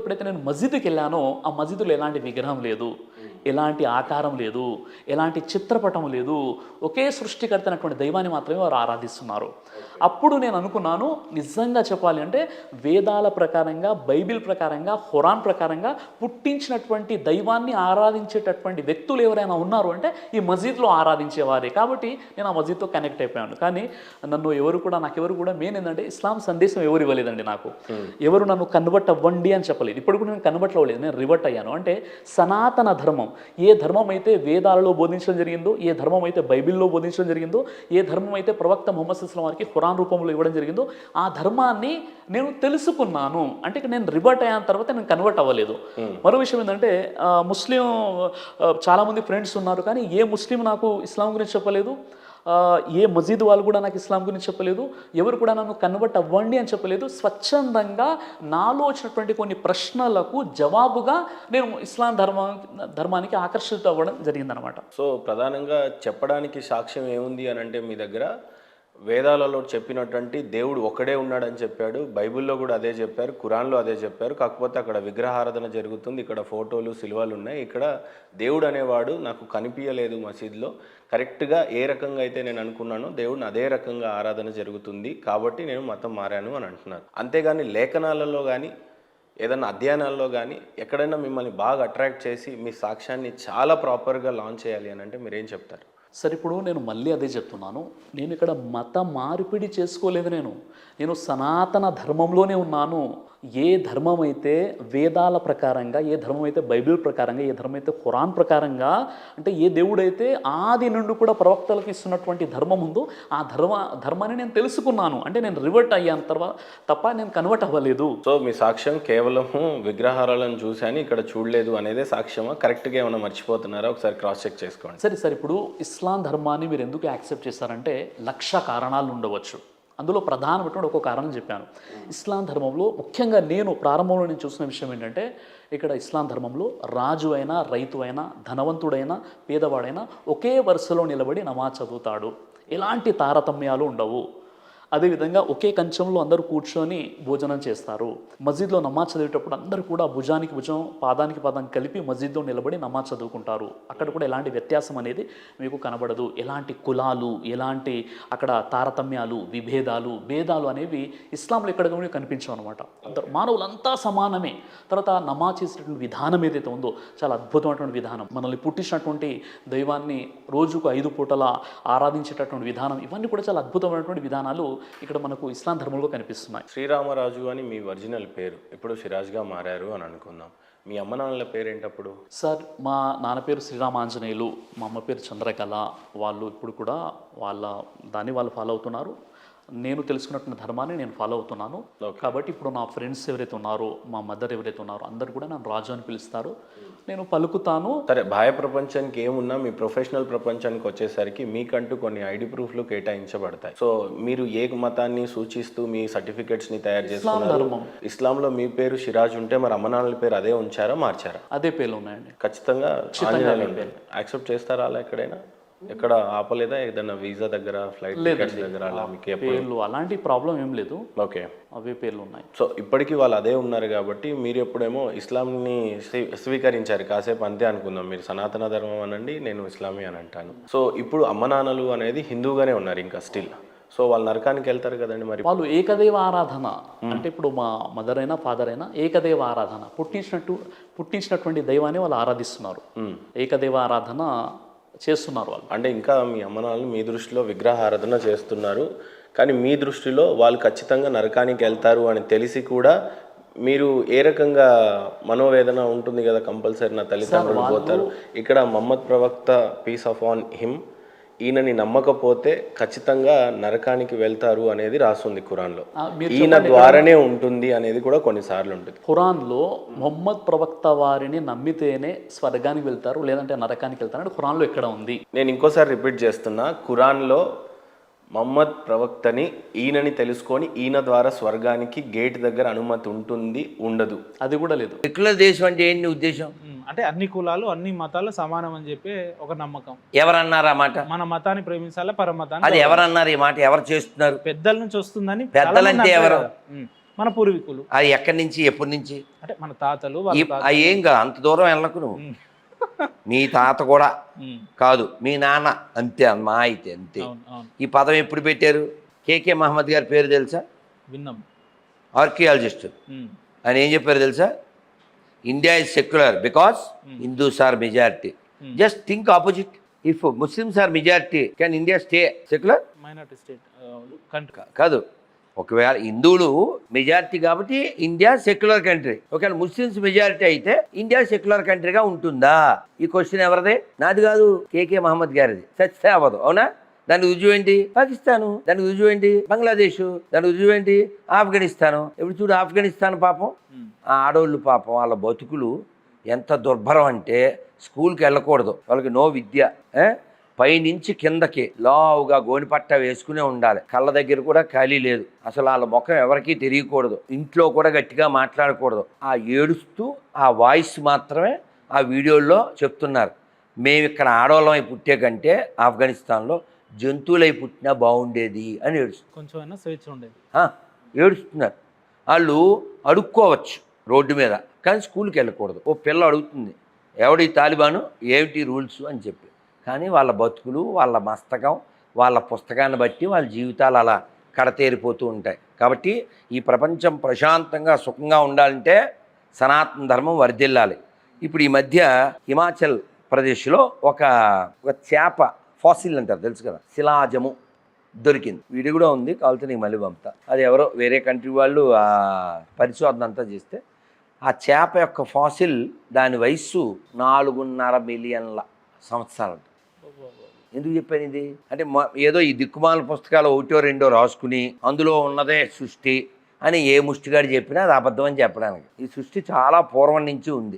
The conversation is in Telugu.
ఎప్పుడైతే నేను మస్జిద్కి వెళ్ళానో ఆ మస్జిద్లో ఎలాంటి విగ్రహం లేదు, ఎలాంటి ఆకారం లేదు, ఎలాంటి చిత్రపటం లేదు, ఒకే సృష్టికర్త అయినటువంటి దైవాన్ని మాత్రమే వారు ఆరాధిస్తున్నారు. అప్పుడు నేను అనుకున్నాను, నిజంగా చెప్పాలి అంటే వేదాల ప్రకారంగా, బైబిల్ ప్రకారంగా, ఖురాన్ ప్రకారంగా పుట్టించినటువంటి దైవాన్ని ఆరాధించేటటువంటి వ్యక్తులు ఎవరైనా ఉన్నారు అంటే ఈ మస్జిద్లో ఆరాధించేవారే. కాబట్టి నేను ఆ మస్జిద్తో కనెక్ట్ అయిపోయాను. కానీ నాకెవరు కూడా మెయిన్ ఏంటంటే ఇస్లాం సందేశం ఎవరు ఇవ్వలేదండి. నాకు ఎవరు నన్ను కన్వర్ట్ అవ్వండి అని చెప్పలేదు. ఇప్పుడు కూడా నేను కన్వర్ట్ అవ్వలేదు, నేను రివర్ట్ అయ్యాను. అంటే సనాతన ధర్మం, ఏ ధర్మం అయితే వేదాలలో బోధించడం జరిగిందో, ఏ ధర్మం అయితే బైబిల్లో బోధించడం జరిగిందో, ఏ ధర్మం అయితే ప్రవక్త ముహమ్మద్ సల్లల్లాహు అలైహి వసల్లం వారికి ఖురాన్ రూపంలో ఇవ్వడం జరిగిందో, ఆ ధర్మాన్ని నేను తెలుసుకున్నాను. అంటే నేను రివర్ట్ అయిన తర్వాత నేను కన్వర్ట్ అవ్వలేదు. మరో విషయం ఏంటంటే ముస్లిం చాలామంది ఫ్రెండ్స్ ఉన్నారు, కానీ ఏ ముస్లిం నాకు ఇస్లాం గురించి చెప్పలేదు, ఏ మస్జిద్ వాళ్ళు కూడా నాకు ఇస్లాం గురించి చెప్పలేదు, ఎవరు కూడా నన్ను కన్వర్ట్ అవ్వండి అని చెప్పలేదు. స్వచ్ఛందంగా నాలో వచ్చినటువంటి కొన్ని ప్రశ్నలకు జవాబుగా నేను ఇస్లాం ధర్మానికి ఆకర్షిత అవ్వడం జరిగిందనమాట. సో ప్రధానంగా చెప్పడానికి సాక్ష్యం ఏముంది అని అంటే, మీ దగ్గర వేదాలలో చెప్పినటువంటి దేవుడు ఒక్కడే ఉన్నాడని చెప్పాడు, బైబిల్లో కూడా అదే చెప్పారు, ఖురాన్లో అదే చెప్పారు. కాకపోతే అక్కడ విగ్రహారాధన జరుగుతుంది, ఇక్కడ ఫోటోలు సిలువలు ఉన్నాయి, ఇక్కడ దేవుడు అనేవాడు నాకు కనిపించలేదు మసీద్లో. కరెక్ట్గా ఏ రకంగా అయితే నేను అనుకున్నానో దేవుడిని అదే రకంగా ఆరాధన జరుగుతుంది, కాబట్టి నేను మతం మారాను అని అంటున్నారు. అంతేగాని లేఖనాలలో కానీ ఏదైనా అధ్యయనాల్లో కానీ ఎక్కడైనా మిమ్మల్ని బాగా అట్రాక్ట్ చేసి మీ సాక్ష్యాన్ని చాలా ప్రాపర్గా లాంచ్ చేయాలి అని అంటే మీరేం చెప్తారు? సరే, ఇప్పుడు నేను మళ్ళీ అదే చెప్తున్నాను, నేను ఇక్కడ మత మార్పిడి చేసుకోలేదు. నేను సనాతన ధర్మంలోనే ఉన్నాను. ఏ ధర్మం అయితే వేదాల ప్రకారంగా, ఏ ధర్మం అయితే బైబిల్ ప్రకారంగా, ఏ ధర్మం అయితే ఖురాన్ ప్రకారంగా, అంటే ఏ దేవుడైతే ఆది నుండి కూడా ప్రవక్తలకు ఇస్తున్నటువంటి ధర్మం ఉందో ఆ ధర్మాన్ని నేను తెలుసుకున్నాను. అంటే నేను రివర్ట్ అయ్యాను తర్వాత తప్ప నేను కన్వర్ట్ అవ్వలేదు. సో మీ సాక్ష్యం కేవలము విగ్రహారాలను చూశాను ఇక్కడ చూడలేదు అనేదే సాక్ష్యమా? కరెక్ట్గా ఏమైనా మర్చిపోతున్నారా? ఒకసారి క్రాస్ చెక్ చేసుకోండి. సరే, ఇప్పుడు ఇస్లాం ధర్మాన్ని మీరు ఎందుకు యాక్సెప్ట్ చేస్తారంటే 1,00,000 కారణాలు ఉండవచ్చు. అందులో ప్రధానమైనటువంటి ఒక కారణం చెప్పాను. ఇస్లాం ధర్మంలో ముఖ్యంగా నేను ప్రారంభంలో నేను చూసిన విషయం ఏంటంటే, ఇక్కడ ఇస్లాం ధర్మంలో రాజు అయినా, రైతు అయినా, ధనవంతుడైనా, పేదవాడైనా ఒకే వరుసలో నిలబడి నమాజ్ చదువుతాడు. ఎలాంటి తారతమ్యాలు ఉండవు. అదేవిధంగా ఒకే కంచంలో అందరూ కూర్చొని భోజనం చేస్తారు. మస్జిద్లో నమాజ్ చదివేటప్పుడు అందరూ కూడా భుజానికి భుజం, పాదానికి పాదం కలిపి మస్జిద్లో నిలబడి నమాజ్ చదువుకుంటారు. అక్కడ కూడా ఎలాంటి వ్యత్యాసం అనేది మీకు కనబడదు. ఎలాంటి కులాలు, ఎలాంటి అక్కడ తారతమ్యాలు, విభేదాలు, భేదాలు అనేవి ఇస్లాంలో ఎక్కడ కూడా కనిపించవు అనమాట. అందరూ మానవులంతా సమానమే. తర్వాత నమాజ్ చేసేటువంటి విధానం ఏదైతే ఉందో చాలా అద్భుతమైనటువంటి విధానం. మనల్ని పుట్టించినటువంటి దైవాన్ని రోజుకు 5 పూటల ఆరాధించేటటువంటి విధానం, ఇవన్నీ కూడా చాలా అద్భుతమైనటువంటి విధానాలు ఇక్కడ మనకు ఇస్లాం ధర్మంలో కనిపిస్తున్నాయి. శ్రీరామరాజు అని మీ ఒరిజినల్ పేరు, ఇప్పుడు సిరాజ్గా మారారు అని అనుకుందాం. మీ అమ్మ నాన్నల పేరు ఏంటప్పుడు? సార్, మా నాన్న పేరు శ్రీరామాంజనేయులు, మా అమ్మ పేరు చంద్రకళ. వాళ్ళు ఇప్పుడు కూడా వాళ్ళు ఫాలో అవుతున్నారు. నేను తెలుసుకున్నటువంటి ధర్మాన్ని నేను ఫాలో అవుతున్నాను. కాబట్టి ఇప్పుడు నా ఫ్రెండ్స్ ఎవరైతే ఉన్నారో, మా మదర్ ఎవరైతే ఉన్నారో అందరు కూడా నన్ను రాజు అని పిలుస్తారు. నేను పలుకుతాను. సరే, బాహ్య ప్రపంచానికి ఏమున్నా మీ ప్రొఫెషనల్ ప్రపంచానికి వచ్చేసరికి మీకంటూ కొన్ని ఐడి ప్రూఫ్లు కేటాయించబడతాయి. సో మీరు ఏ మతాన్ని సూచిస్తూ మీ సర్టిఫికెట్స్ని తయారు చేసుకున్నారు? ఇస్లాంలో మీ పేరు సిరాజ్ ఉంటే మరి అమ్మ నాన్నల పేరు అదే ఉంచారా, మార్చారా? అదే పేర్లు ఉన్నాయండి. ఖచ్చితంగా యాక్సెప్ట్ చేస్తారా? అలా ఎక్కడైనా ఎక్కడ ఆపలేదా? ఏదైనా వీసా దగ్గర, ఫ్లైట్ టికెట్స్ దగ్గర అలా మీకు పేర్లు అలాంటి ప్రాబ్లం ఏం లేదు. ఓకే, అవే పేర్లు ఉన్నాయి. సో ఇప్పటికీ వాళ్ళు అదే ఉన్నారు కాబట్టి మీరు ఎప్పుడేమో ఇస్లాంని స్వీకరించారు. కాసేపు అంతే అనుకుందాం, మీరు సనాతన ధర్మం అనండి, నేను ఇస్లామీ అని అంటాను. సో ఇప్పుడు అమ్మ నాన్నలు అనేది హిందూగానే ఉన్నారు ఇంకా స్టిల్. సో వాళ్ళు నరకానికి వెళ్తారు కదండి. మరి వాళ్ళు ఏకదేవ ఆరాధన అంటే ఇప్పుడు మా మదర్ అయినా ఫాదర్ అయినా ఏకదేవ ఆరాధన, పుట్టించినటువంటి దైవాన్ని వాళ్ళు ఆరాధిస్తున్నారు. ఏకదేవ ఆరాధన చేస్తున్నారు వాళ్ళు. అంటే ఇంకా మీ అమ్మ నాన్నలు మీ దృష్టిలో విగ్రహారాధన చేస్తున్నారు, కానీ మీ దృష్టిలో వాళ్ళు ఖచ్చితంగా నరకానికి వెళ్తారు అని తెలిసి కూడా మీరు ఏ రకంగా మనోవేదన ఉంటుంది కదా, కంపల్సరీ నా తల్లిదండ్రులు పోతారు. ఇక్కడ మహమ్మద్ ప్రవక్త పీస్ ఆఫ్ ఆన్ హిమ్, ఈయనని నమ్మకపోతే ఖచ్చితంగా నరకానికి వెళ్తారు అనేది రాస్తుంది ఖురాన్లో. ఈయన ద్వారానే ఉంటుంది అనేది కూడా కొన్నిసార్లు ఉంటుంది. ఖురాన్లో మొహమ్మద్ ప్రవక్త వారిని నమ్మితేనే స్వర్గానికి వెళ్తారు, లేదంటే నరకానికి వెళ్తారు అంటే ఖురాన్లో ఎక్కడ ఉంది? నేను ఇంకోసారి రిపీట్ చేస్తున్నా, ఖురాన్లో మహమ్మద్ ప్రవక్తని ఈయనని తెలుసుకొని ఈయన ద్వారా స్వర్గానికి గేట్ దగ్గర అనుమతి ఉంటుంది, ఉండదు, అది కూడా లేదు. సెక్యులర్ దేశం అంటే ఏంటి ఉద్దేశం? అంటే అన్ని కులాలు, అన్ని మతాలు సమానం అని చెప్పి ఒక నమ్మకం. ఎవరన్నారు ఆ మాట? మన మతాన్ని ప్రేమించాలా, పరమతాన్ని. అది ఎవరన్నారు ఈ మాట? ఎవరు చేస్తున్నారు? పెద్దల నుంచి వస్తుందని. పెద్దలంటే ఎవరు? మన పూర్వీకులు, అది ఎక్కడి నుంచి ఎప్పటి నుంచి? అంటే మన తాతలు వాళ్ళ తాతలు. అవి ఏం కాదు, అంత దూరం వెళ్ళకు నువ్వు. మీ తాత కూడా ఉమ్, కాదు, మీ నాన్న అంతే, మా అయితే అంతే. అవును అవును ఈ పదం ఎప్పుడు పెట్టారు? కేకే మహమ్మద్ గారి పేరు తెలుసా? విన్నాం. ఆర్కియాలజిస్ట్. ఉమ్, ఆయన ఏం చెప్పారు తెలుసా? India is secular because Hindus are majority. Just think opposite. If Muslims are majority can India stay secular? Minority state country. కాదు. ఒకవేళ హిందువులు మెజారిటీ కాబట్టి ఇండియా సెక్యులర్ కంట్రీ. ఒకవేళ ముస్లిమ్స్ మెజారిటీ అయితే ఇండియా సెక్యులర్ కంట్రీగా ఉంటుందా? ఈ క్వశ్చన్ ఎవరిదే? నాది కాదు, కేకే మహమ్మద్ గారిది. సత్య అవ్వదు, అవునా? దానికి రుజువు ఏంటి? పాకిస్తాను. దానికి రుజువు ఏంటి? బంగ్లాదేశ్. దానికి రుజువు ఏంటి? ఆఫ్ఘనిస్తాను. ఇప్పుడు చూడు, ఆఫ్ఘనిస్తాన్ పాపం, ఆ ఆడవాళ్ళు పాపం, వాళ్ళ బతుకులు ఎంత దుర్భరం అంటే స్కూల్కి వెళ్ళకూడదు, వాళ్ళకి నో విద్య, పైనుంచి కిందకి లావుగా గోనిపట్ట వేసుకునే ఉండాలి, కళ్ళ దగ్గర కూడా ఖాళీ లేదు, అసలు వాళ్ళ ముఖం ఎవరికీ తెలియకూడదు, ఇంట్లో కూడా గట్టిగా మాట్లాడకూడదు. ఆ ఏడుస్తూ ఆ వాయిస్ మాత్రమే ఆ వీడియోల్లో చెప్తున్నారు. మేము ఇక్కడ ఆడవాళ్ళమై పుట్టే కంటే ఆఫ్ఘనిస్తాన్లో జంతువులై పుట్టినా బాగుండేది అని ఏడుస్తున్నారు. కొంచెం అయినా స్వేచ్ఛ ఉండేది. ఏడుస్తున్నారు. వాళ్ళు అడుక్కోవచ్చు రోడ్డు మీద, కానీ స్కూల్కి వెళ్ళకూడదు. ఓ పిల్ల అడుగుతుంది, ఎవడి తాలిబాను, ఏమిటి రూల్స్ అని చెప్పి. కానీ వాళ్ళ బతుకులు, వాళ్ళ మస్తకం, వాళ్ళ పుస్తకాన్ని బట్టి వాళ్ళ జీవితాలు అలా కడతేరిపోతూ ఉంటాయి. కాబట్టి ఈ ప్రపంచం ప్రశాంతంగా సుఖంగా ఉండాలంటే సనాతన ధర్మం వర్ధిల్లాలి. ఇప్పుడు ఈ మధ్య హిమాచల్ ప్రదేశ్లో ఒక చేప ఫాసిల్ అంటారు, తెలుసు కదా, శిలాజము దొరికింది. వీడియో కూడా ఉంది, కావాలంటే నీకు మళ్ళీ పంపుతా. అది ఎవరో వేరే కంట్రీ వాళ్ళు ఆ పరిశోధన అంతా చేస్తే ఆ చేప యొక్క ఫాసిల్, దాని వయస్సు 4.5 మిలియన్ల సంవత్సరాలు. ఎందుకు చెప్పాను ఇది అంటే, ఏదో ఈ దిక్కుమాల పుస్తకాలు ఒకటో రెండో రాసుకుని అందులో ఉన్నదే సృష్టి అని ఏ ముష్టిగాడు చెప్పినా అది అబద్ధం అని చెప్పడానికి. ఈ సృష్టి చాలా పూర్వం నుంచి ఉంది.